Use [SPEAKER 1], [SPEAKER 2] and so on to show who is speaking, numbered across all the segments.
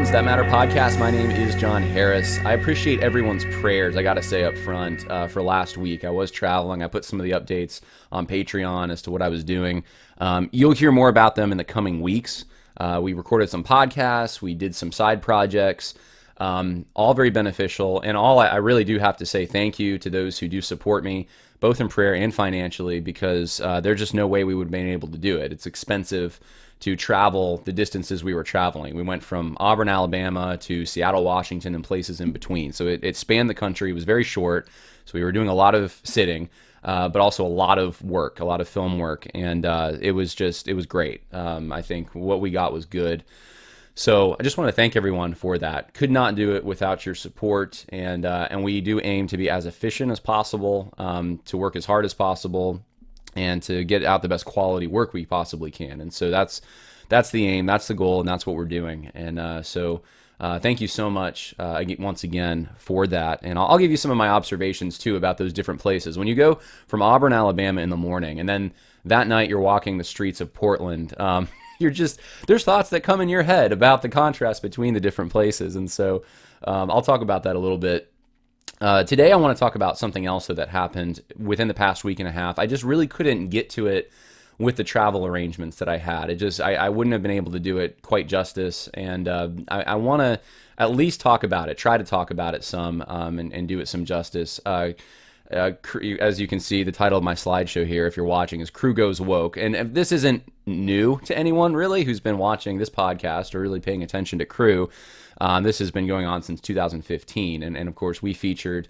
[SPEAKER 1] Things That Matter podcast. My name is John Harris. I appreciate everyone's prayers, I got to say up front, for last week. I was traveling. I put some of the updates on Patreon as to what I was doing. You'll hear more about them in the coming weeks. We recorded some podcasts. We did some side projects, all very beneficial. And I really do have to say thank you to those who do support me, both in prayer and financially, because there's just no way we would have been able to do it. It's expensive to travel the distances we were traveling. We went from Auburn, Alabama to Seattle, Washington, and places in between. So it spanned the country. It was very short. So we were doing a lot of sitting, but also a lot of work, a lot of film work. And it was great. I think what we got was good. So I just want to thank everyone for that. Could not do it without your support. And we do aim to be as efficient as possible, to work as hard as possible, and to get out the best quality work we possibly can. And so that's the aim, that's the goal, and that's what we're doing. And so thank you so much once again for that. And I'll give you some of my observations too about those different places. When you go from Auburn, Alabama in the morning, and then that night you're walking the streets of Portland, there's thoughts that come in your head about the contrast between the different places. And so I'll talk about that a little bit. Today I want to talk about something else that happened within the past week and a half. I just really couldn't get to it with the travel arrangements that I had. I wouldn't have been able to do it quite justice, and I want to at least talk about it, try to talk about it some, and do it some justice. As you can see, the title of my slideshow here, if you're watching, is Crew Goes Woke. And this isn't new to anyone really who's been watching this podcast or really paying attention to Crew. This has been going on since 2015, and of course we featured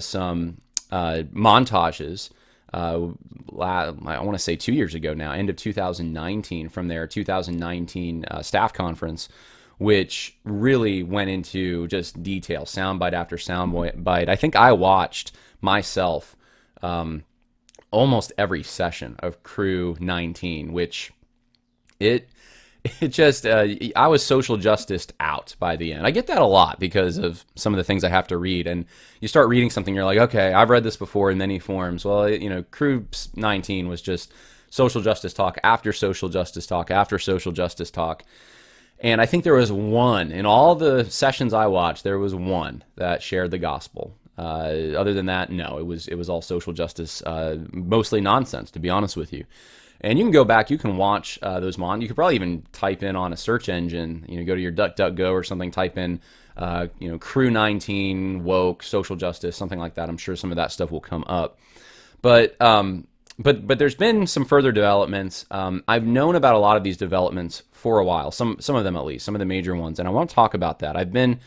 [SPEAKER 1] some montages. I want to say 2 years ago now, end of 2019, from their 2019 staff conference, which really went into just detail, soundbite after soundbite. I think I watched myself almost every session of Crew 19, which I was social justiced out by the end. I get that a lot because of some of the things I have to read. And you start reading something, you're like, okay, I've read this before in many forms. Well, Crew 19 was just social justice talk after social justice talk after social justice talk. And I think there was one, in all the sessions I watched, there was one that shared the gospel. Other than that, no, it was all social justice, mostly nonsense, to be honest with you. And you can go back, you can watch those you could probably even type in on a search engine, go to your DuckDuckGo or something, type in, Crew 19, woke, social justice, something like that. I'm sure some of that stuff will come up. But there's been some further developments. I've known about a lot of these developments for a while, some of them at least, some of the major ones, and I want to talk about that. I've been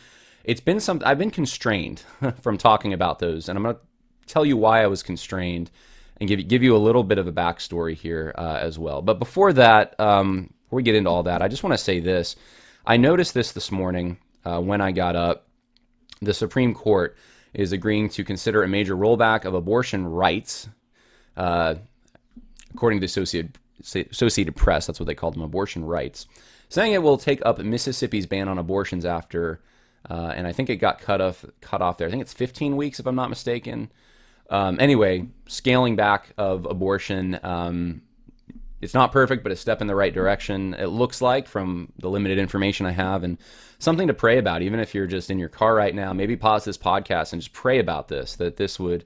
[SPEAKER 1] constrained from talking about those, and I'm going to tell you why I was constrained, and give you a little bit of a backstory here as well. But before that, before we get into all that, I just want to say this. I noticed this morning when I got up. The Supreme Court is agreeing to consider a major rollback of abortion rights, according to the Associated Press. That's what they call them, abortion rights, saying it will take up Mississippi's ban on abortions after, and I think it got cut off there. I think it's 15 weeks, if I'm not mistaken. Anyway, scaling back of abortion, it's not perfect, but a step in the right direction, it looks like, from the limited information I have, and something to pray about. Even if you're just in your car right now, maybe pause this podcast and just pray about this, that this would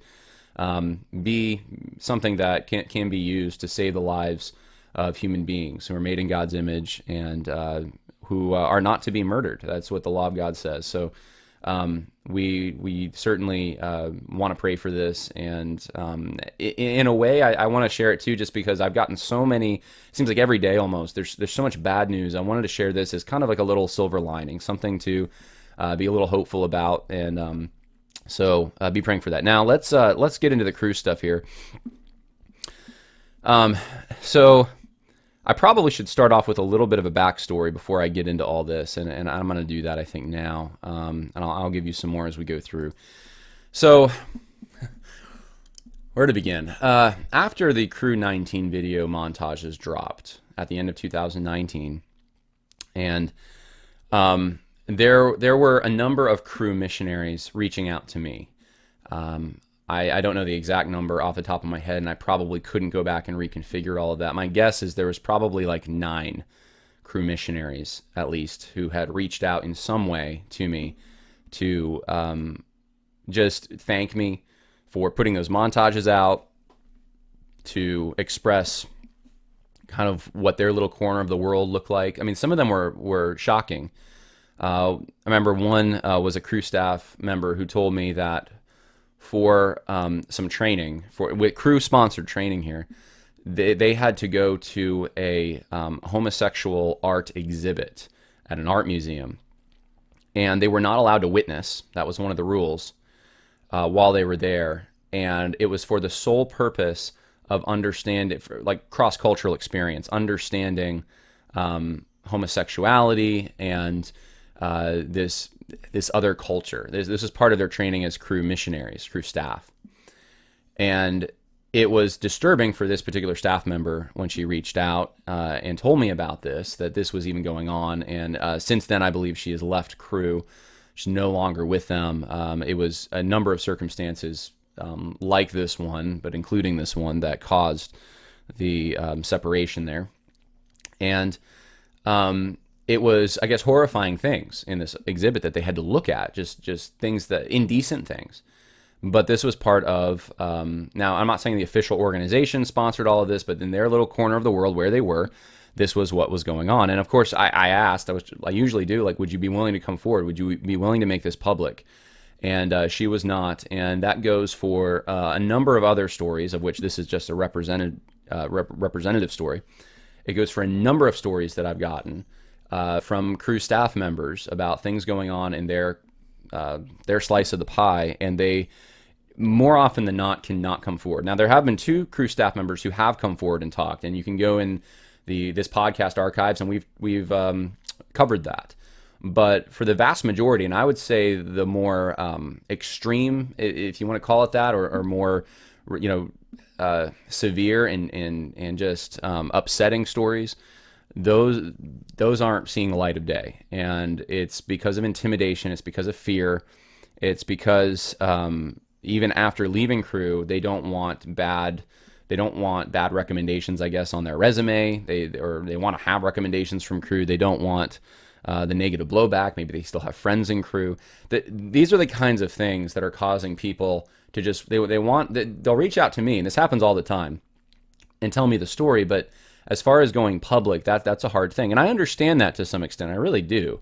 [SPEAKER 1] be something that can be used to save the lives of human beings who are made in God's image and who are not to be murdered. That's what the law of God says. So we certainly want to pray for this, and in a way I want to share it too, just because I've gotten so many, it seems like every day almost, there's so much bad news. I wanted to share this as kind of like a little silver lining, something to be a little hopeful about, and so be praying for that. Now let's get into the Crew stuff here. So I probably should start off with a little bit of a backstory before I get into all this, and I'm going to do that, I think, now, and I'll give you some more as we go through. So, where to begin? After the Crew 19 video montages dropped at the end of 2019, and there were a number of Crew missionaries reaching out to me. I don't know the exact number off the top of my head, and I probably couldn't go back and reconfigure all of that. My guess is there was probably like 9 crew missionaries, at least, who had reached out in some way to me to just thank me for putting those montages out, to express kind of what their little corner of the world looked like. I mean, some of them were shocking. I remember one was a crew staff member who told me that for some training, with crew-sponsored training here, they had to go to a homosexual art exhibit at an art museum, and they were not allowed to witness. That was one of the rules while they were there, and it was for the sole purpose of understanding, like cross-cultural experience, understanding homosexuality and this other culture. This is part of their training as crew missionaries, crew staff. And it was disturbing for this particular staff member when she reached out and told me about this, that this was even going on. And since then, I believe she has left crew. She's no longer with them. It was a number of circumstances like this one, but including this one, that caused the separation there. And it was, I guess, horrifying things in this exhibit that they had to look at, just things, that indecent things. But this was part of, now I'm not saying the official organization sponsored all of this, but in their little corner of the world where they were, this was what was going on. And of course, I asked, I usually do, like, would you be willing to come forward? Would you be willing to make this public? And she was not. And that goes for a number of other stories, of which this is just a representative story. It goes for a number of stories that I've gotten from crew staff members about things going on in their slice of the pie, and they, more often than not, cannot come forward. Now, there have been 2 crew staff members who have come forward and talked, and you can go in this podcast archives, and we've covered that. But for the vast majority, and I would say the more extreme, if you want to call it that, or more, severe and just upsetting stories, those aren't seeing the light of day. And it's because of intimidation. It's because of fear. It's because even after leaving crew, they don't want bad recommendations, I guess, on their resume. They want to have recommendations from crew. They don't want the negative blowback. Maybe they still have friends in crew. These are the kinds of things that are causing people to just, they'll reach out to me, and this happens all the time, and tell me the story. But as far as going public, that's a hard thing. And I understand that to some extent. I really do.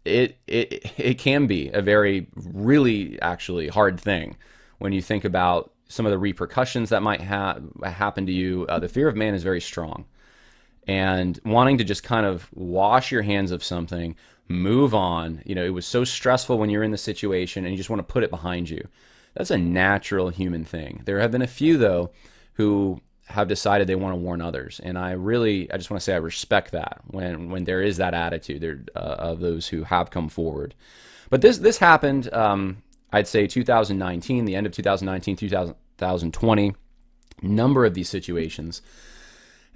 [SPEAKER 1] It can be a very, really, actually hard thing when you think about some of the repercussions that might happen to you. The fear of man is very strong. And wanting to just kind of wash your hands of something, move on. It was so stressful when you're in the situation, and you just want to put it behind you. That's a natural human thing. There have been a few, though, who have decided they want to warn others. And I just want to say I respect that when there is that attitude of those who have come forward. But this happened, I'd say 2019, the end of 2019, 2020, number of these situations.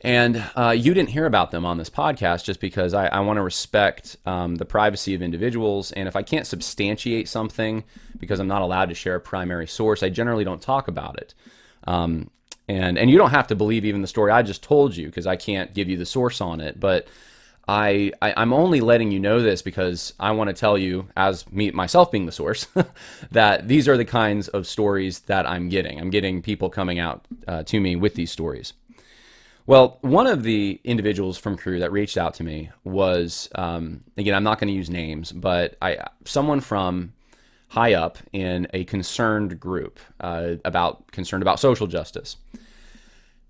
[SPEAKER 1] And you didn't hear about them on this podcast just because I want to respect the privacy of individuals. And if I can't substantiate something because I'm not allowed to share a primary source, I generally don't talk about it. And you don't have to believe even the story I just told you, because I can't give you the source on it. But I'm only letting you know this because I want to tell you, as myself being the source, that these are the kinds of stories that I'm getting. I'm getting people coming out to me with these stories. Well, one of the individuals from crew that reached out to me was, again, I'm not going to use names, but someone from high up in a concerned group concerned about social justice.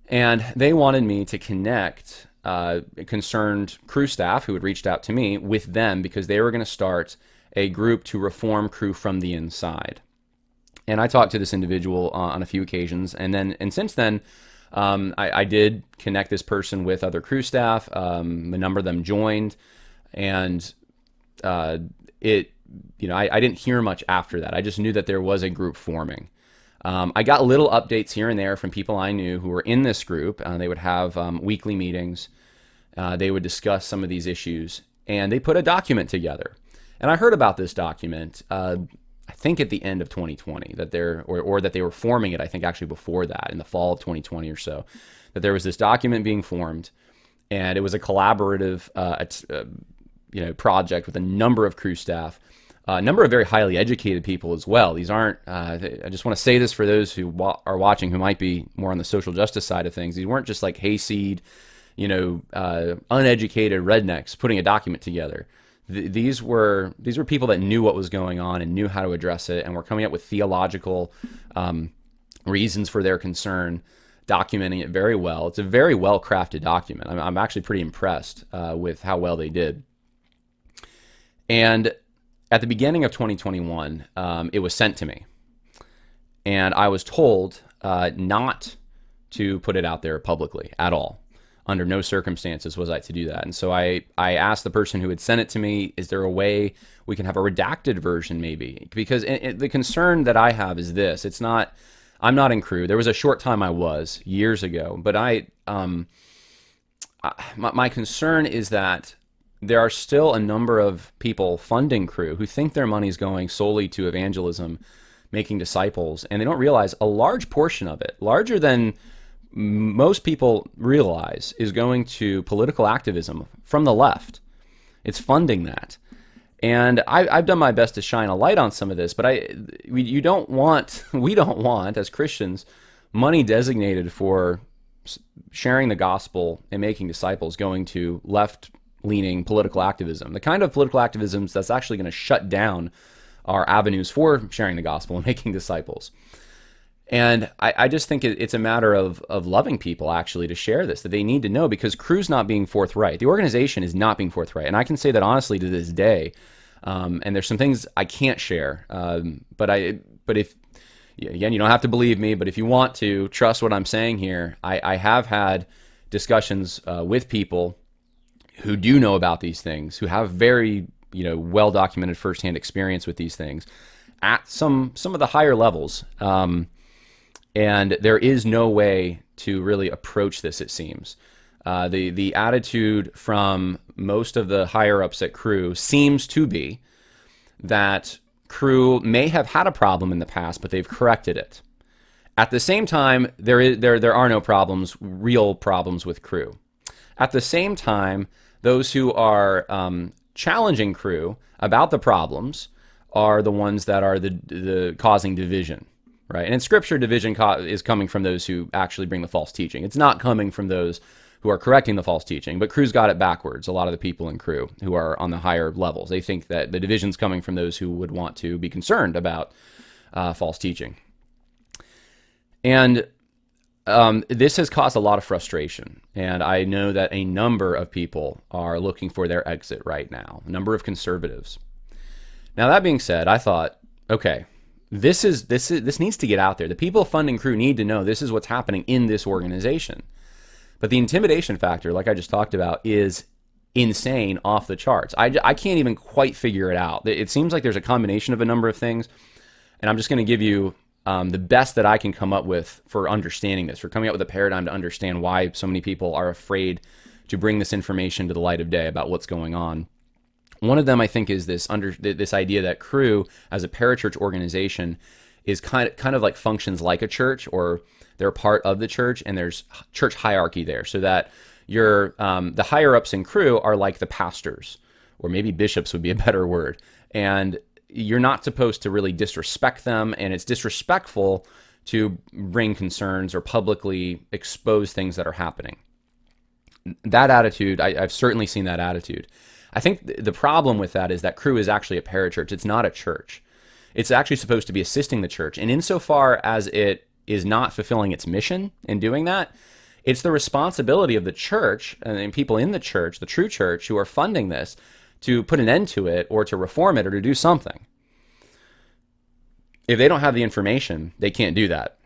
[SPEAKER 1] And they wanted me to connect concerned crew staff who had reached out to me with them, because they were going to start a group to reform crew from the inside. And I talked to this individual on a few occasions, and since then, I did connect this person with other crew staff. A number of them joined, and I didn't hear much after that. I just knew that there was a group forming. I got little updates here and there from people I knew who were in this group. They would have weekly meetings. They would discuss some of these issues, and they put a document together. And I heard about this document, I think at the end of 2020, that that they were forming it. I think actually before that, in the fall of 2020 or so, that there was this document being formed. and it was a collaborative project with a number of crew staff, a number of very highly educated people as well. These aren't, I just want to say this for those who are watching who might be more on the social justice side of things. These weren't just like hayseed, uneducated rednecks putting a document together. These were people that knew what was going on and knew how to address it, and were coming up with theological reasons for their concern, documenting it very well. It's a very well-crafted document. I'm actually pretty impressed with how well they did. And at the beginning of 2021, it was sent to me, and I was told not to put it out there publicly at all. Under no circumstances was I to do that. And so I asked the person who had sent it to me, is there a way we can have a redacted version maybe? Because the concern that I have is this. I'm not in crew. There was a short time I was, years ago. But my concern is that there are still a number of people funding crew who think their money's going solely to evangelism, making disciples, and they don't realize a large portion of it, larger than most people realize, is going to political activism from the left. It's funding that. And I've done my best to shine a light on some of this, but we don't want as Christians money designated for sharing the gospel and making disciples going to left-leaning political activism. The kind of political activism that's actually going to shut down our avenues for sharing the gospel and making disciples. And I just think it's a matter of loving people, actually, to share this, that they need to know, because Crew's not being forthright. The organization is not being forthright. And I can say that honestly to this day. And there's some things I can't share. But if, again, you don't have to believe me, but if you want to trust what I'm saying here, I have had discussions with people who do know about these things, who have very well-documented firsthand experience with these things at some of the higher levels. And there is no way to really approach this, it seems. The attitude from most of the higher-ups at Crew seems to be that Crew may have had a problem in the past, but they've corrected it. At the same time, there are no problems, real problems with Crew. At the same time, those who are challenging Crew about the problems are the ones that are the causing division. Right. And in Scripture, division is coming from those who actually bring the false teaching. It's not coming from those who are correcting the false teaching. But Crew's got it backwards. A lot of the people in Crew who are on the higher levels, they think that the division's coming from those who would want to be concerned about false teaching. And this has caused a lot of frustration. And I know that a number of people are looking for their exit right now, a number of conservatives. Now, that being said, I thought, okay, This needs to get out there. The people funding Crew need to know this is what's happening in this organization. But the intimidation factor, like I just talked about, is insane, off the charts. I can't even quite figure it out. It seems like there's a combination of a number of things, and I'm just going to give you the best that I can come up with for understanding this, for coming up with a paradigm to understand why so many people are afraid to bring this information to the light of day about what's going on. One of them, I think, is this idea that Crew, as a parachurch organization, is kind of like functions like a church, or they're part of the church, and there's church hierarchy there, so that the higher ups in Crew are like the pastors, or maybe bishops would be a better word, and you're not supposed to really disrespect them, and it's disrespectful to bring concerns or publicly expose things that are happening. That attitude, I've certainly seen that attitude. I think the problem with that is that Crew is actually a parachurch. It's not a church. It's actually supposed to be assisting the church. And insofar as it is not fulfilling its mission in doing that, it's the responsibility of the church and people in the church, the true church, who are funding this, to put an end to it or to reform it or to do something. If they don't have the information, they can't do that.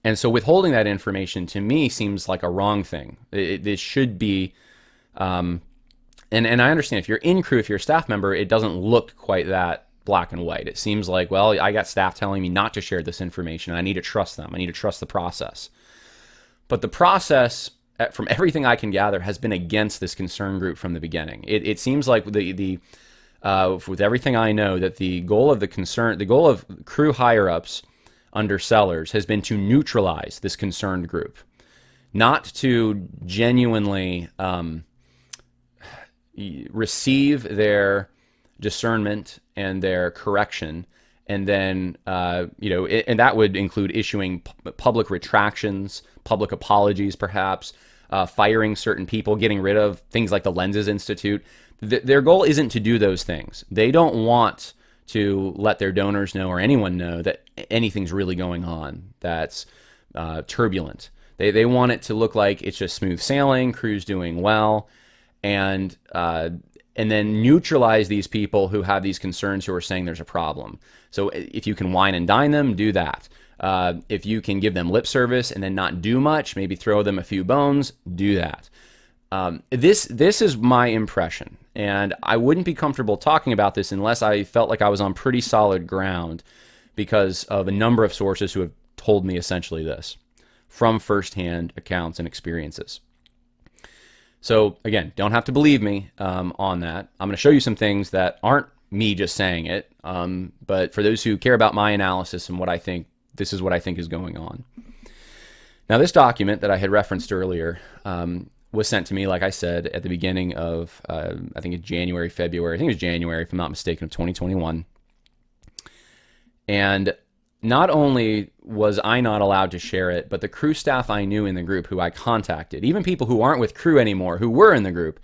[SPEAKER 1] And so withholding that information, to me, seems like a wrong thing. It should be... And I understand if you're in Crew, if you're a staff member, it doesn't look quite that black and white. It seems like, well, I got staff telling me not to share this information. I need to trust them. I need to trust the process. But the process, from everything I can gather, has been against this concern group from the beginning. It seems like with everything I know, that the goal of Crew higher ups under Sellers has been to neutralize this concerned group. not to genuinely receive their discernment and their correction, and then and that would include issuing public retractions, public apologies, perhaps firing certain people, getting rid of things like the Lenses Institute. Their goal isn't to do those things. They don't want to let their donors know or anyone know that anything's really going on that's turbulent. They want it to look like it's just smooth sailing, crew's doing well, and then neutralize these people who have these concerns, who are saying there's a problem. So if you can wine and dine them, do that. If you can give them lip service and then not do much, maybe throw them a few bones, do that. This is my impression, and I wouldn't be comfortable talking about this unless I felt like I was on pretty solid ground, because of a number of sources who have told me essentially this from firsthand accounts and experiences. So again, don't have to believe me on that. I'm going to show you some things that aren't me just saying it, but for those who care about my analysis and what I think, this is what I think is going on. Now, this document that I had referenced earlier was sent to me, like I said, at the beginning of, I think it's January, February. I think it was January, if I'm not mistaken, of 2021. And not only was I not allowed to share it, but the crew staff I knew in the group who I contacted, even people who aren't with crew anymore, who were in the group,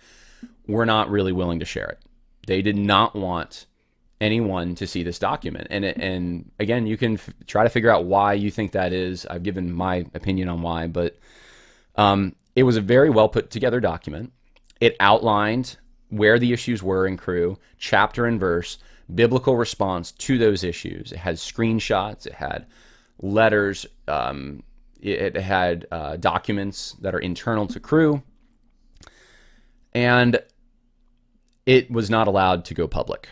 [SPEAKER 1] were not really willing to share it. They did not want anyone to see this document. And again, you can try to figure out why you think that is. I've given my opinion on why, but it was a very well put together document. It outlined where the issues were in crew, chapter and verse, biblical response to those issues. It had screenshots, it had letters, it had documents that are internal to crew, and it was not allowed to go public.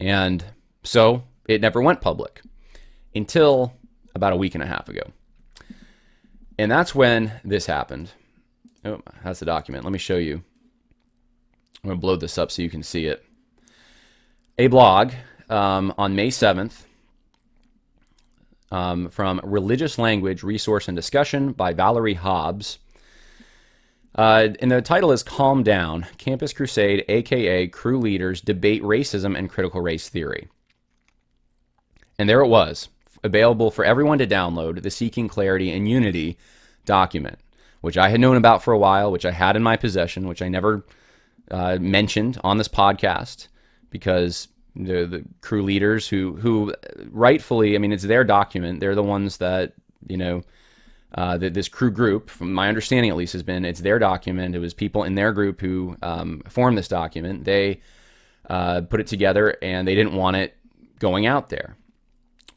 [SPEAKER 1] And so it never went public until about a week and a half ago. And that's when this happened. Oh, that's the document. Let me show you. I'm going to blow this up so you can see it. A blog on May 7th from Religious Language, Resource and Discussion by Valerie Hobbs. And the title is Calm Down, Campus Crusade, aka Crew Leaders Debate Racism and Critical Race Theory. And there it was, available for everyone to download, the Seeking Clarity and Unity document, which I had known about for a while, which I had in my possession, which I never mentioned on this podcast, because the crew leaders who rightfully, I mean, it's their document. They're the ones that, this crew group, from my understanding at least, has been, it's their document. It was people in their group who formed this document. They put it together, and they didn't want it going out there.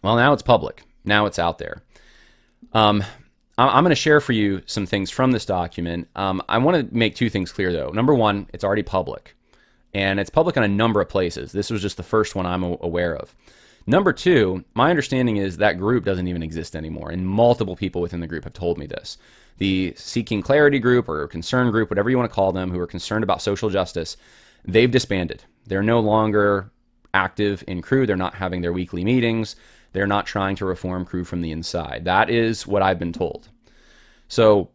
[SPEAKER 1] Well, now it's public. Now it's out there. I'm going to share for you some things from this document. I want to make two things clear, though. Number one, it's already public, and it's public in a number of places. This was just the first one I'm aware of. Number two, my understanding is that group doesn't even exist anymore, and multiple people within the group have told me this. The Seeking Clarity group, or concern group, whatever you want to call them, who are concerned about social justice, they've disbanded. They're no longer active in crew. They're not having their weekly meetings. They're not trying to reform crew from the inside. That is what I've been told. So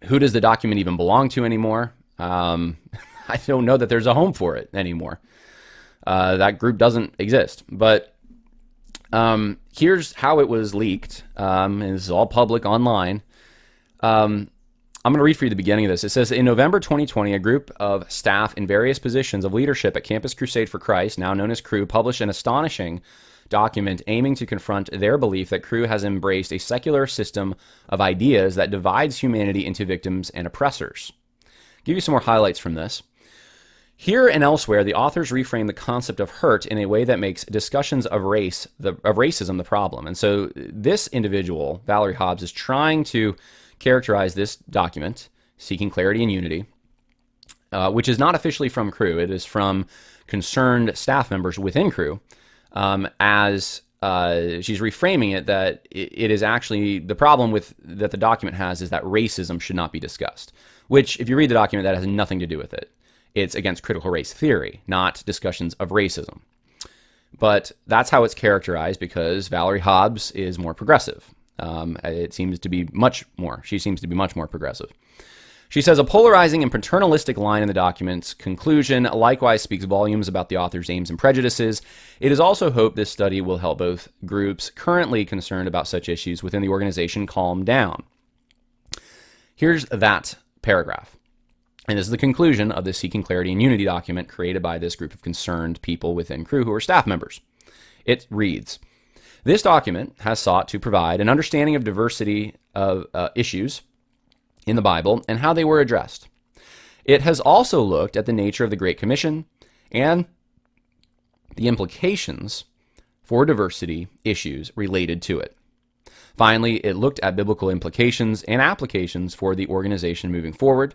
[SPEAKER 1] who does the document even belong to anymore? I don't know that there's a home for it anymore. That group doesn't exist. But here's how it was leaked. It's all public online. I'm going to read for you the beginning of this. It says, in November 2020, a group of staff in various positions of leadership at Campus Crusade for Christ, now known as Crew, published an astonishing document aiming to confront their belief that Crew has embraced a secular system of ideas that divides humanity into victims and oppressors. I'll give you some more highlights from this. Here and elsewhere, the authors reframe the concept of hurt in a way that makes discussions of racism the problem. And so this individual, Valerie Hobbs, is trying to characterize this document, Seeking Clarity and Unity, which is not officially from Crew. It is from concerned staff members within Crew, as she's reframing it that it is actually, the problem with that the document has is that racism should not be discussed, which, if you read the document, that has nothing to do with it. It's against critical race theory, not discussions of racism. But that's how it's characterized because Valerie Hobbs is more progressive. It seems to be much more. She seems to be much more progressive. She says, a polarizing and paternalistic line in the document's conclusion likewise speaks volumes about the author's aims and prejudices. It is also hoped this study will help both groups currently concerned about such issues within the organization calm down. Here's that paragraph. And this is the conclusion of the Seeking Clarity and Unity document created by this group of concerned people within Cru who are staff members. It reads, this document has sought to provide an understanding of diversity of issues in the Bible and how they were addressed. It has also looked at the nature of the Great Commission and the implications for diversity issues related to it. Finally, it looked at biblical implications and applications for the organization moving forward.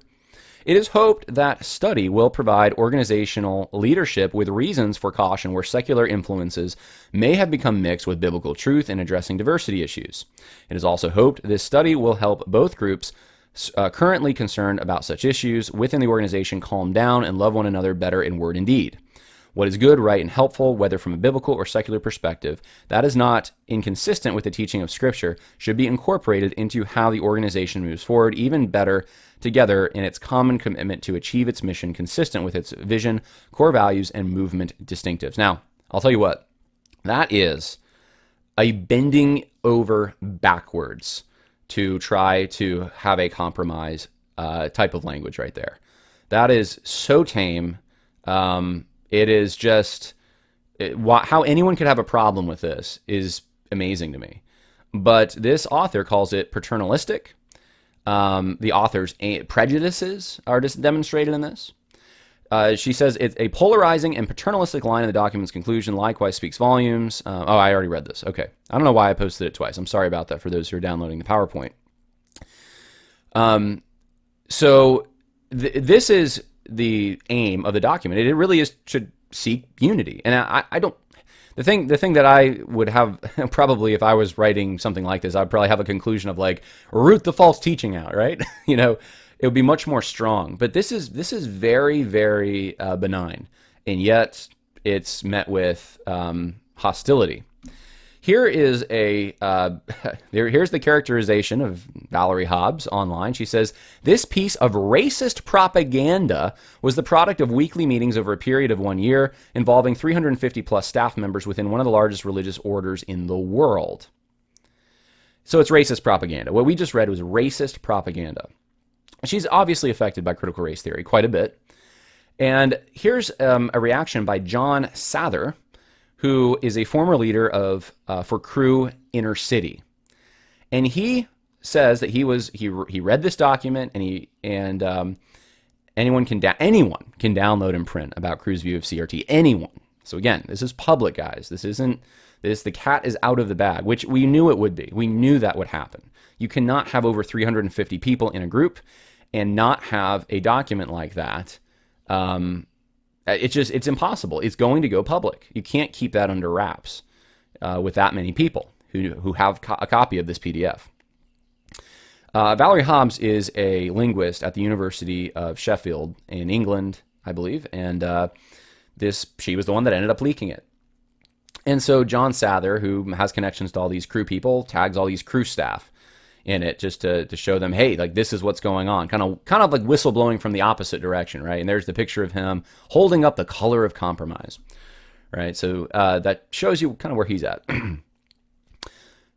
[SPEAKER 1] It is hoped that study will provide organizational leadership with reasons for caution where secular influences may have become mixed with biblical truth in addressing diversity issues. It is also hoped this study will help both groups currently concerned about such issues within the organization calm down and love one another better in word and deed. What is good, right, and helpful, whether from a biblical or secular perspective, that is not inconsistent with the teaching of Scripture, should be incorporated into how the organization moves forward even better together in its common commitment to achieve its mission consistent with its vision, core values, and movement distinctives. Now, I'll tell you what, that is a bending over backwards to try to have a compromise type of language right there. That is so tame. It is just, how anyone could have a problem with this is amazing to me. But this author calls it paternalistic. The author's prejudices are just demonstrated in this. She says it's a polarizing and paternalistic line in the document's conclusion likewise speaks volumes. I already read this. Okay. I don't know why I posted it twice. I'm sorry about that for those who are downloading the PowerPoint. This is the aim of the document. It really is to seek unity. And I don't, the thing that I would have probably if I was writing something like this, I'd probably have a conclusion of like, root the false teaching out, right? It would be much more strong. But this is very, very benign, and yet it's met with hostility. Here is here's the characterization of Valerie Hobbs online. She says, this piece of racist propaganda was the product of weekly meetings over a period of 1 year involving 350 plus staff members within one of the largest religious orders in the world. So it's racist propaganda. What we just read was racist propaganda. She's obviously affected by critical race theory quite a bit. And here's a reaction by John Sather, who is a former leader for Cru Inner City. And he says that he read this document and anyone can download and print about Cru's view of CRT. Anyone. So again, this is public, guys. The cat is out of the bag, which we knew it would be. We knew that would happen. You cannot have over 350 people in a group and not have a document like that. It's impossible. It's going to go public. You can't keep that under wraps with that many people who have a copy of this PDF. Valerie Hobbs is a linguist at the University of Sheffield in England, I believe, and she was the one that ended up leaking it. And so John Sather, who has connections to all these Cru people, tags all these Cru staff in it just to show them, hey, like this is what's going on. Kind of like whistleblowing from the opposite direction, right? And there's the picture of him holding up the color of compromise, right? So that shows you kind of where he's at.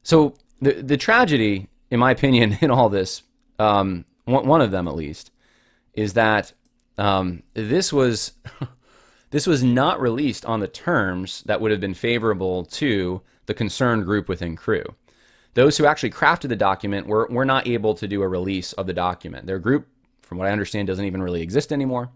[SPEAKER 1] So the tragedy, in my opinion, in all this, one of them at least, is that this was not released on the terms that would have been favorable to the concerned group within Cru. Those who actually crafted the document were not able to do a release of the document. Their group, from what I understand, doesn't even really exist anymore.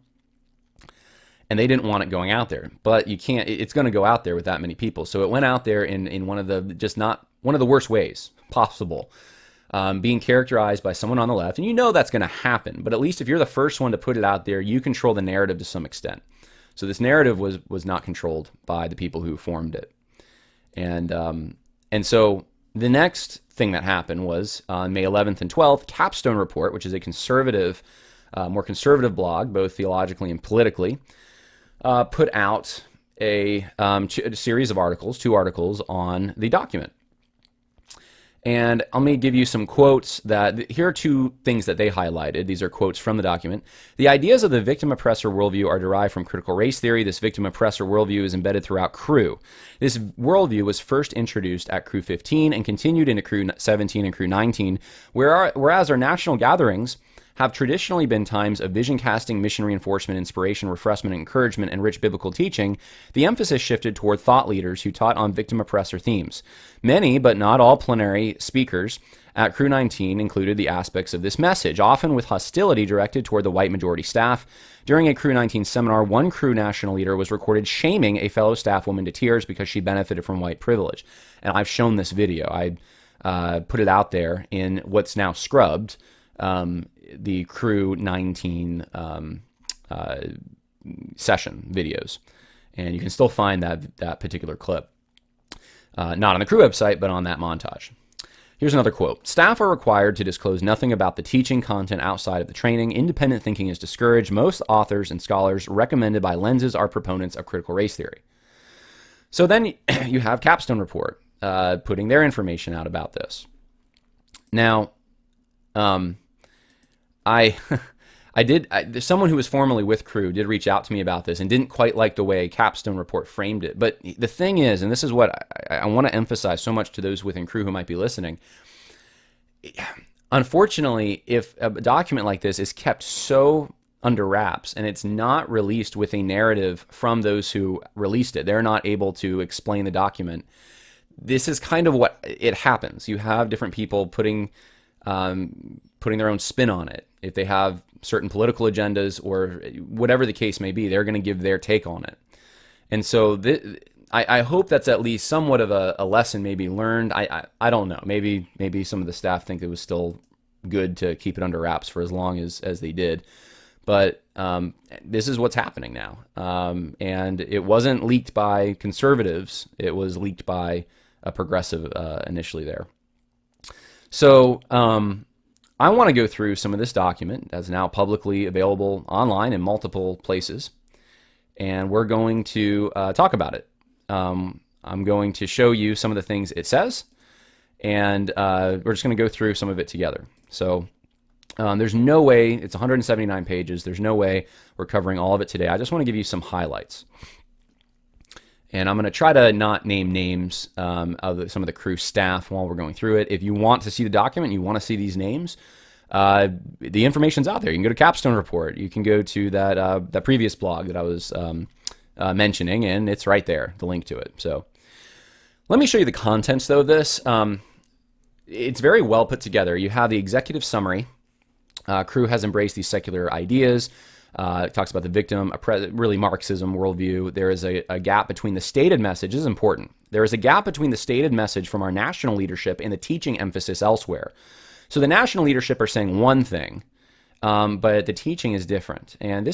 [SPEAKER 1] And they didn't want it going out there. But you can't, it's going to go out there with that many people. So it went out there in one of the worst ways possible. Being characterized by someone on the left. And you know that's going to happen. But at least if you're the first one to put it out there, you control the narrative to some extent. So this narrative was not controlled by the people who formed it. And so the next thing that happened was on May 11th and 12th, Capstone Report, which is a conservative, more conservative blog, both theologically and politically, put out a series of articles, 2 articles on the document. And let me give you some quotes here are two things that they highlighted. These are quotes from the document. The ideas of the victim-oppressor worldview are derived from critical race theory. This victim-oppressor worldview is embedded throughout Crew. This worldview was first introduced at Crew 15 and continued into Crew 17 and Crew 19, whereas our national gatherings have traditionally been times of vision casting, mission reinforcement, inspiration, refreshment, encouragement, and rich biblical teaching. The emphasis shifted toward thought leaders who taught on victim-oppressor themes. Many, but not all, plenary speakers at Crew 19 included the aspects of this message, often with hostility directed toward the white majority staff. During a Crew 19 seminar, one Crew national leader was recorded shaming a fellow staff woman to tears because she benefited from white privilege. And I've shown this video. I put it out there in what's now scrubbed, the Crew 19 session videos. And you can still find that particular clip. Not on the Crew website, but on that montage. Here's another quote. Staff are required to disclose nothing about the teaching content outside of the training. Independent thinking is discouraged. Most authors and scholars recommended by Lenses are proponents of critical race theory. So then you have Capstone Report putting their information out about this. Now, someone who was formerly with Crew did reach out to me about this and didn't quite like the way Capstone Report framed it. But the thing is, and this is what I want to emphasize so much to those within Crew who might be listening, unfortunately, if a document like this is kept so under wraps and it's not released with a narrative from those who released it, they're not able to explain the document. This is kind of what it happens. You have different people putting their own spin on it. If they have certain political agendas or whatever the case may be, they're going to give their take on it. And so I hope that's at least somewhat of a lesson maybe learned. I don't know. Maybe some of the staff think it was still good to keep it under wraps for as long as they did. But this is what's happening now. And it wasn't leaked by conservatives. It was leaked by a progressive initially there. So I want to go through some of this document that's now publicly available online in multiple places, and we're going to talk about it. I'm going to show you some of the things it says, and we're just going to go through some of it together. So there's no way, it's 179 pages, there's no way we're covering all of it today. I just want to give you some highlights. And I'm going to try to not name names of some of the Crew staff while we're going through it. If you want to see the document, you want to see these names, the information's out there. You can go to Capstone Report. You can go to that previous blog that I was mentioning, and it's right there, the link to it. So let me show you the contents, though, of this. It's very well put together. You have the executive summary. Crew has embraced these secular ideas. It talks about the victim, really Marxism worldview. There is a gap between the stated message. This is important. There is a gap between the stated message from our national leadership and the teaching emphasis elsewhere. So the national leadership are saying one thing, but the teaching is different. And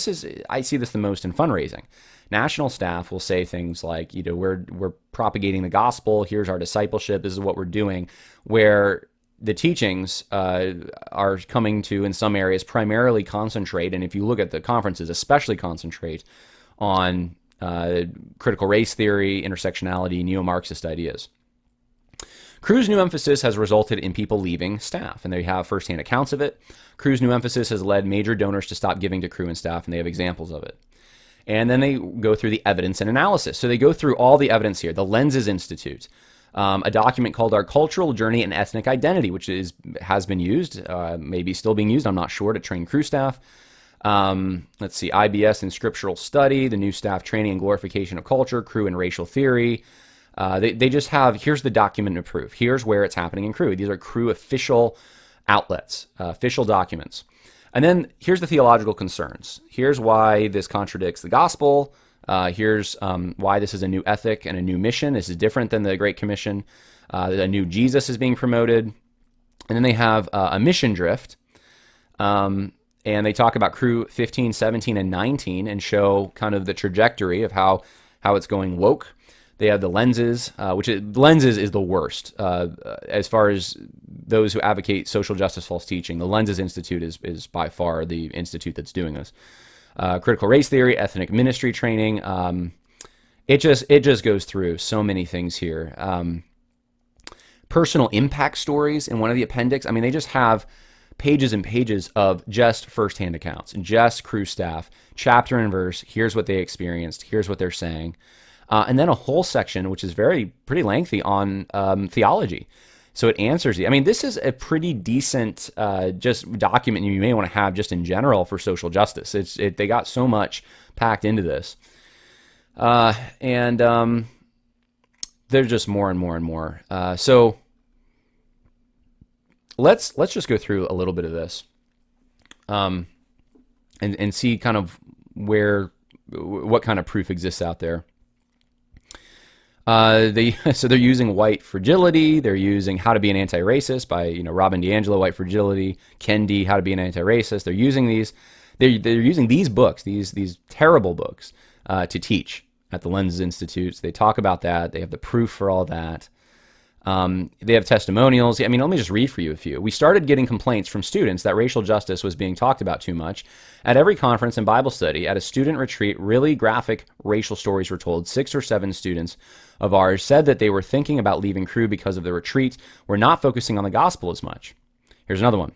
[SPEAKER 1] I see this the most in fundraising. National staff will say things like, we're propagating the gospel. Here's our discipleship. This is what we're doing. Where the teachings are coming to, in some areas, primarily concentrate, and if you look at the conferences, especially concentrate on critical race theory, intersectionality, neo-Marxist ideas. Crew's new emphasis has resulted in people leaving staff, and they have firsthand accounts of it. Crew's new emphasis has led major donors to stop giving to Crew and staff, and they have examples of it. And then they go through the evidence and analysis. So they go through all the evidence here. The Lenses Institute. A document called Our Cultural Journey and Ethnic Identity, which has been used, maybe still being used, I'm not sure, to train Crew staff. Let's see, IBS and Scriptural Study, the new staff training and glorification of culture, Crew and racial theory. They just have, here's the document and proof. Here's where it's happening in Crew. These are Crew official outlets, official documents. And then here's the theological concerns. Here's why this contradicts the gospel. Here's why this is a new ethic and a new mission. This is different than the Great Commission. A new Jesus is being promoted. And then they have a mission drift. And they talk about Crew 15, 17, and 19 and show kind of the trajectory of how it's going woke. They have the Lenses, Lenses is the worst. As far as those who advocate social justice false teaching, the Lenses Institute is by far the institute that's doing this. Critical race theory, ethnic ministry training. It just goes through so many things here. personal impact stories in one of the appendix. I mean, they just have pages and pages of just firsthand accounts, just Cru staff, chapter and verse. Here's what they experienced. Here's what they're saying. And then a whole section, which is pretty lengthy, on theology. So it answers you. I mean, this is a pretty decent just document you may want to have just in general for social justice. They got so much packed into this. And there's just more and more and more. So let's just go through a little bit of this, and see kind of what kind of proof exists out there. So they're using white fragility. They're using How to Be an Anti-Racist by Robin DiAngelo, White Fragility, Ken D, How to Be an Anti-Racist. They're using these. They're using these books, these terrible books, to teach at the Lenses Institutes. They talk about that. They have the proof for all that. They have testimonials. I mean, let me just read for you a few. We started getting complaints from students that racial justice was being talked about too much. At every conference and Bible study, at a student retreat, really graphic racial stories were told. 6 or 7 students of ours said that they were thinking about leaving Cru because of the retreat. We're not focusing on the gospel as much. Here's another one.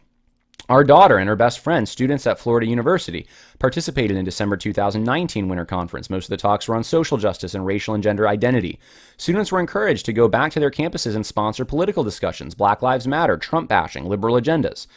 [SPEAKER 1] Our daughter and her best friend, students at Florida University, participated in December 2019 Winter Conference. Most of the talks were on social justice and racial and gender identity. Students were encouraged to go back to their campuses and sponsor political discussions, Black Lives Matter, Trump bashing, liberal agendas.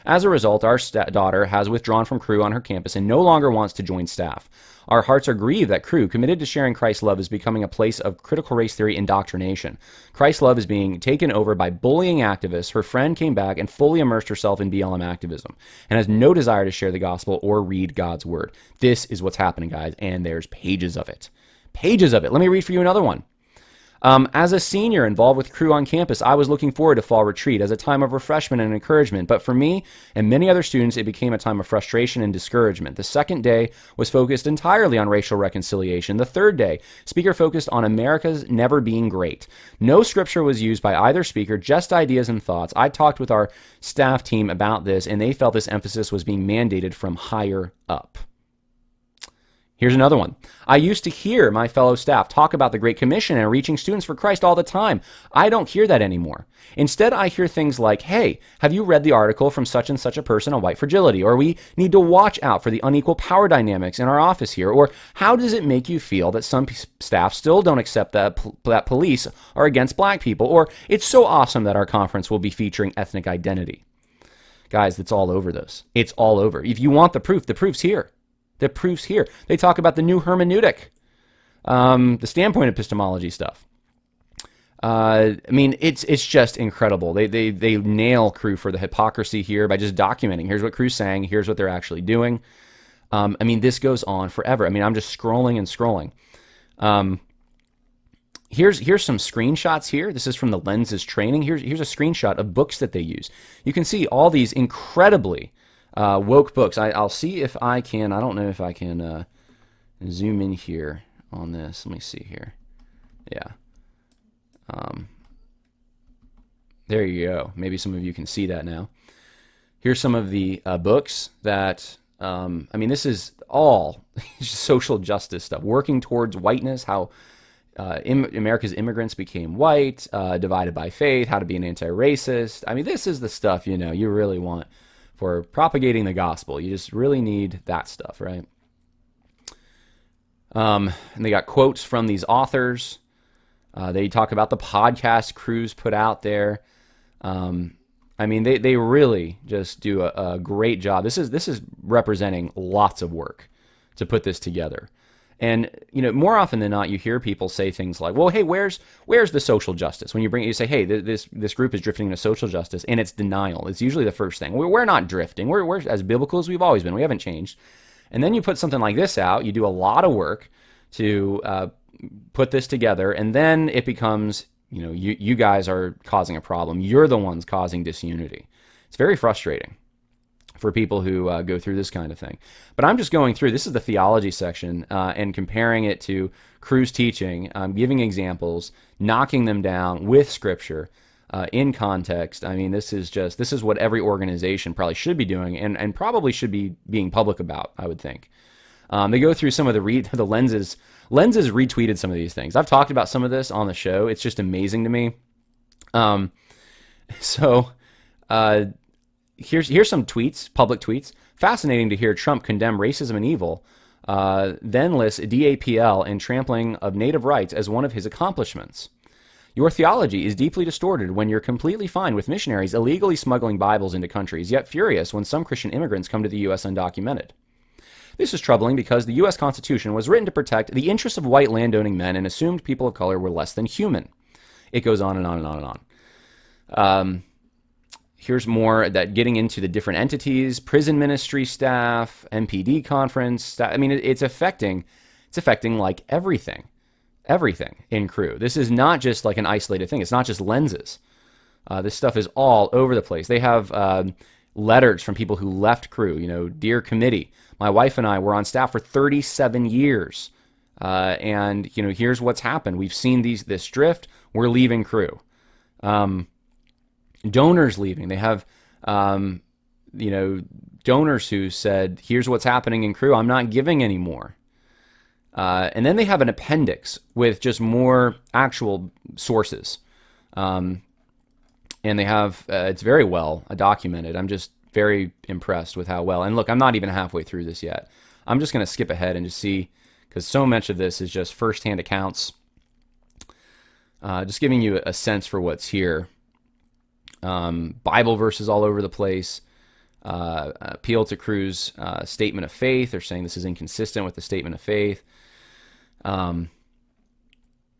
[SPEAKER 1] As a result, our daughter has withdrawn from Cru on her campus and no longer wants to join staff. Our hearts are grieved that Cru, committed to sharing Christ's love, is becoming a place of critical race theory indoctrination. Christ's love is being taken over by bullying activists. Her friend came back and fully immersed herself in BLM activism and has no desire to share the gospel or read God's word. This is what's happening, guys, and there's pages of it. Pages of it. Let me read for you another one. As a senior involved with Cru on campus, I was looking forward to fall retreat as a time of refreshment and encouragement. But for me and many other students, it became a time of frustration and discouragement. The second day was focused entirely on racial reconciliation. The third day, speaker focused on America's never being great. No scripture was used by either speaker, just ideas and thoughts. I talked with our staff team about this, and they felt this emphasis was being mandated from higher up. Here's another one. I used to hear my fellow staff talk about the Great Commission and reaching students for Christ all the time. I don't hear that anymore. Instead, I hear things like, hey, have you read the article from such and such a person on white fragility? Or we need to watch out for the unequal power dynamics in our office here. Or how does it make you feel that some staff still don't accept that police are against black people? Or it's so awesome that our conference will be featuring ethnic identity. Guys, it's all over this. It's all over. If you want the proof's here. The proof's here. They talk about the new hermeneutic, the standpoint epistemology stuff. I mean, it's just incredible. They nail Cru for the hypocrisy here by just documenting. Here's what Cru's saying. Here's what they're actually doing. I mean, this goes on forever. I mean, I'm just scrolling and scrolling. Here's some screenshots here. This is from the Lenses training. Here's a screenshot of books that they use. You can see all these incredibly woke books. I'll see if I can. I don't know if I can zoom in here on this. Let me see here. Yeah. There you go. Maybe some of you can see that now. Here's some of the books that, I mean, this is all social justice stuff. Working towards whiteness, how America's immigrants became white, divided by faith, how to be an anti-racist. I mean, this is the stuff, you really want for propagating the gospel. You just really need that stuff, right? And they got quotes from these authors. They talk about the podcast Cru's put out there. I mean, they really just do a great job. This is representing lots of work to put this together. And, more often than not, you hear people say things like, well, hey, where's the social justice? When you say, hey, this group is drifting into social justice, and it's denial. It's usually the first thing. We're not drifting. We're as biblical as we've always been. We haven't changed. And then you put something like this out. You do a lot of work to put this together, and then it becomes, you guys are causing a problem. You're the ones causing disunity. It's very frustrating for people who go through this kind of thing. But I'm just going through, this is the theology section, and comparing it to Cru's teaching, giving examples, knocking them down with scripture, in context. I mean, this is what every organization probably should be doing, and probably should be being public about, I would think. They go through some of the Lenses. Lenses retweeted some of these things. I've talked about some of this on the show. It's just amazing to me. So here's some tweets, public tweets. Fascinating to hear Trump condemn racism and evil, then lists DAPL and trampling of native rights as one of his accomplishments. Your theology is deeply distorted when you're completely fine with missionaries illegally smuggling Bibles into countries, yet furious when some Christian immigrants come to the U.S. undocumented. This is troubling because the U.S. Constitution was written to protect the interests of white landowning men and assumed people of color were less than human. It goes on and on and on and on. Here's more that getting into the different entities, prison ministry staff, MPD conference staff. I mean, it's affecting like everything in Cru. This is not just like an isolated thing. It's not just lenses. This stuff is all over the place. They have letters from people who left Cru. Dear committee, my wife and I were on staff for 37 years. And here's what's happened. We've seen this drift. We're leaving Cru. Donors leaving. They have, donors who said, here's what's happening in Cru. I'm not giving anymore. And then they have an appendix with just more actual sources. And they have, it's very well documented. I'm just very impressed with how well. And look, I'm not even halfway through this yet. I'm just going to skip ahead and just see, because so much of this is just firsthand accounts. Just giving you a sense for what's here. Bible verses all over the place. Appeal to Cru's statement of faith. They're saying this is inconsistent with the statement of faith.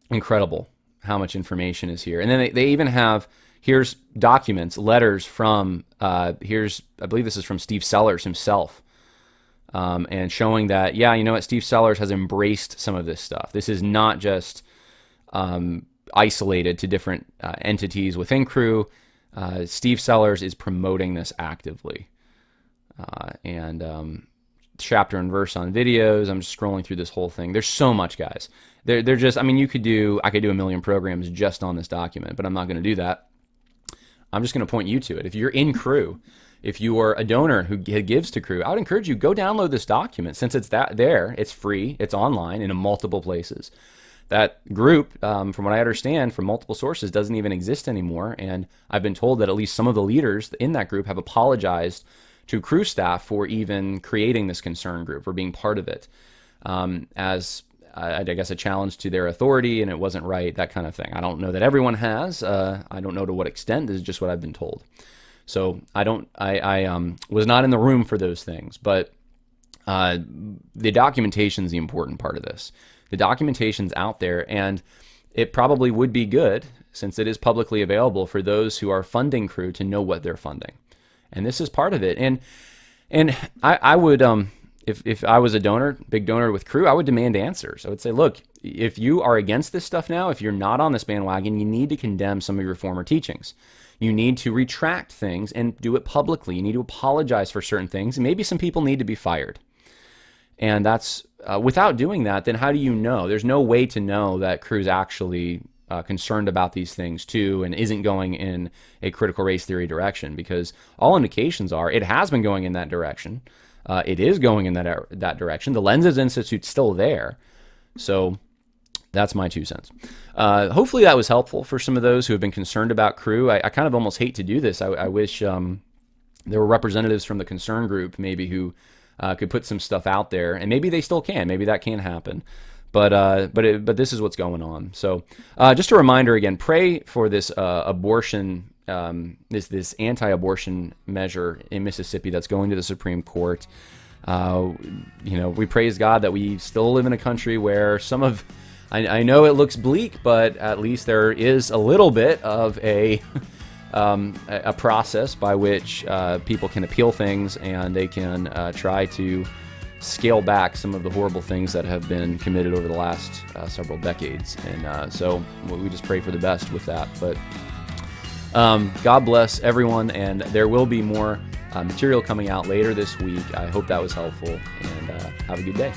[SPEAKER 1] Incredible how much information is here. And then they even have, here's documents, letters from, I believe this is from Steve Sellers himself. And showing that, Steve Sellers has embraced some of this stuff. This is not just isolated to different entities within Cru. Steve Sellers is promoting this actively. And chapter and verse on videos. I'm just scrolling through this whole thing. There's so much, guys. They're just, I could do a million programs just on this document, but I'm not going to do that. I'm just going to point you to it. If you're in Cru, if you are a donor who gives to Cru, I would encourage you, go download this document. Since it's there, it's free, it's online in multiple places. That group, from what I understand from multiple sources, doesn't even exist anymore. And I've been told that at least some of the leaders in that group have apologized to Cru staff for even creating this concern group, or being part of it, as I guess a challenge to their authority, and it wasn't right, that kind of thing. I don't know that everyone has. I don't know to what extent. This is just what I've been told. So I was not in the room for those things, but the documentation is the important part of this. The documentation's out there, and it probably would be good, since it is publicly available, for those who are funding Cru to know what they're funding. And this is part of it. And I would, if I was a donor, big donor with Cru, I would demand answers. I would say, look, if you are against this stuff now, if you're not on this bandwagon, you need to condemn some of your former teachings. You need to retract things and do it publicly. You need to apologize for certain things. And maybe some people need to be fired. And that's, without doing that, then how do you know? There's no way to know that Cru's actually concerned about these things too, and isn't going in a critical race theory direction, because all indications are it has been going in that direction. It is going in that direction. The Lenses Institute's still there. So that's my 2 cents. Hopefully that was helpful for some of those who have been concerned about Cru. I kind of almost hate to do this. I wish there were representatives from the concern group maybe who could put some stuff out there, and maybe they still can. Maybe that can happen. But this is what's going on. So just a reminder again, pray for this abortion, this anti-abortion measure in Mississippi that's going to the Supreme Court. We praise God that we still live in a country where I know it looks bleak, but at least there is a little bit of a process by which people can appeal things, and they can try to scale back some of the horrible things that have been committed over the last several decades. And so we just pray for the best with that. But God bless everyone, and there will be more material coming out later this week. I hope that was helpful, and have a good day.